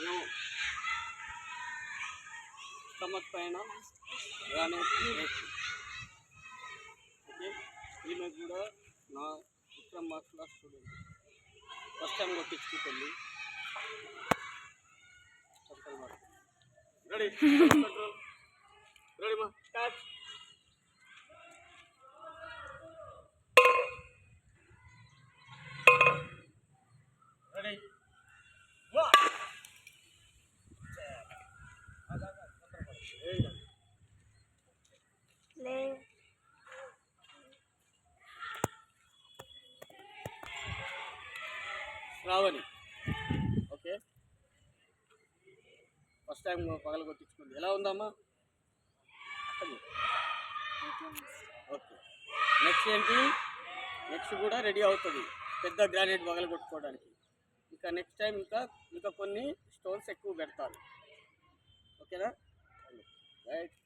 మేము స్టమక్ పైన గ్రానైట్ వేస్తాం. ఓకే, ఈమె కూడా నా Vikram marks class student. First time కొట్టించుకుంటుంది. రెడీ కంట్రోల్, రెడీ మా start. Ready Shravani. Okay, first time పగల కొట్టించుకుంది. ఎలా ఉందమ్మా? ఓకే, నెక్స్ట్ ఏంటి? నెక్స్ట్ కూడా రెడీ అవుతుంది పెద్ద గ్రానైట్ పగల కొట్టుకోవడానికి. ఇంకా నెక్స్ట్ టైం ఇంకా కొన్ని స్టోన్స్ ఎక్కువ పెడతారు. ఓకేనా? రైట్.